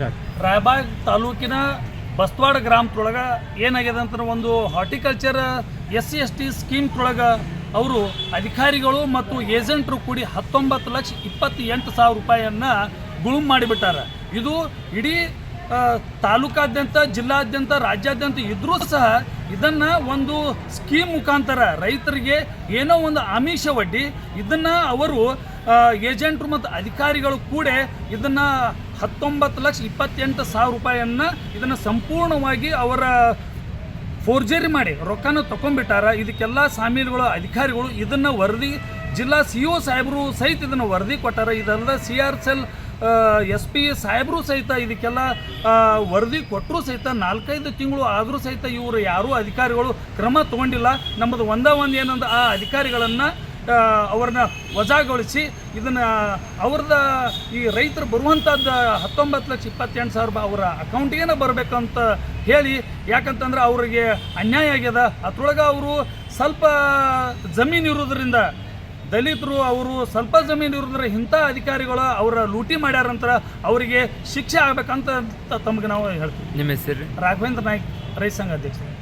ರಾಯಬಾಗ್ ತಾಲೂಕಿನ ಬಸ್ತವಾಡ ಗ್ರಾಮದೊಳಗೆ ಏನಾಗಿದೆ ಅಂತ ಒಂದು ಹಾರ್ಟಿಕಲ್ಚರ್ SC/ST ಸ್ಕೀಮ್ದೊಳಗೆ ಅವರು ಅಧಿಕಾರಿಗಳು ಮತ್ತು ಏಜೆಂಟರು ಕೂಡಿ 19,28,000 ರೂಪಾಯಿಯನ್ನು ಗುಳುಮ್ ಮಾಡಿಬಿಟ್ಟಾರೆ. ಇದು ಇಡೀ ತಾಲೂಕಾದ್ಯಂತ, ಜಿಲ್ಲಾದ್ಯಂತ, ರಾಜ್ಯಾದ್ಯಂತ ಇದ್ರೂ ಸಹ ಇದನ್ನು ಒಂದು ಸ್ಕೀಮ್ ಮುಖಾಂತರ ರೈತರಿಗೆ ಏನೋ ಒಂದು ಆಮಿಷ ಒಡ್ಡಿ ಇದನ್ನು ಅವರು ಏಜೆಂಟ್ರು ಮತ್ತು ಅಧಿಕಾರಿಗಳು ಕೂಡ ಇದನ್ನು 19,28,000 ರೂಪಾಯಿಯನ್ನು ಇದನ್ನು ಸಂಪೂರ್ಣವಾಗಿ ಅವರ ಫೋರ್ಜರಿ ಮಾಡಿ ರೊಕ್ಕನ ತಗೊಂಡ್ಬಿಟ್ಟಾರ. ಇದಕ್ಕೆಲ್ಲ ಸಾಮೀಲುಗಳು ಅಧಿಕಾರಿಗಳು ಇದನ್ನು ವರದಿ ಜಿಲ್ಲಾ CO ಸಾಹೇಬರು ಸಹಿತ ಇದನ್ನು ವರದಿ ಕೊಟ್ಟಾರ. ಇದಲ್ಲದೆ CR ಸೆಲ್ SP ಸಾಹೇಬರು ಸಹಿತ ಇದಕ್ಕೆಲ್ಲ ವರದಿ ಕೊಟ್ಟರು ಸಹಿತ 4-5 ತಿಂಗಳು ಆದರೂ ಸಹಿತ ಇವರು ಯಾರೂ ಅಧಿಕಾರಿಗಳು ಕ್ರಮ ತಗೊಂಡಿಲ್ಲ. ನಮ್ಮದು ಒಂದು ಏನಂದ್ರೆ ಆ ಅಧಿಕಾರಿಗಳನ್ನು ಅವ್ರನ್ನ ವಜಾಗೊಳಿಸಿ ಇದನ್ನು ಅವ್ರದ್ದು ಈ ರೈತರು ಬರುವಂಥದ್ದು 19,28,000 ಅವರ ಅಕೌಂಟಿಗೇನೆ ಬರಬೇಕಂತ ಹೇಳಿ, ಯಾಕಂತಂದ್ರೆ ಅವರಿಗೆ ಅನ್ಯಾಯ ಆಗ್ಯದ. ಅದ್ರೊಳಗೆ ಅವರು ಸ್ವಲ್ಪ ಜಮೀನು ಇರೋದ್ರಿಂದ, ದಲಿತರು ಅವರು ಸ್ವಲ್ಪ ಜಮೀನು ಇರೋದ್ರೆ ಇಂಥ ಅಧಿಕಾರಿಗಳು ಅವರ ಲೂಟಿ ಮಾಡ್ಯಾರಂತ ಅವರಿಗೆ ಶಿಕ್ಷೆ ಆಗ್ಬೇಕಂತ ತಮಗೆ ನಾವು ಹೇಳ್ತೀವಿ. ನಿಮ್ಮ ಹೆಸರು? ರಾಘವೇಂದ್ರ ನಾಯ್ಕ್, ರೈತ ಸಂಘ ಅಧ್ಯಕ್ಷರು.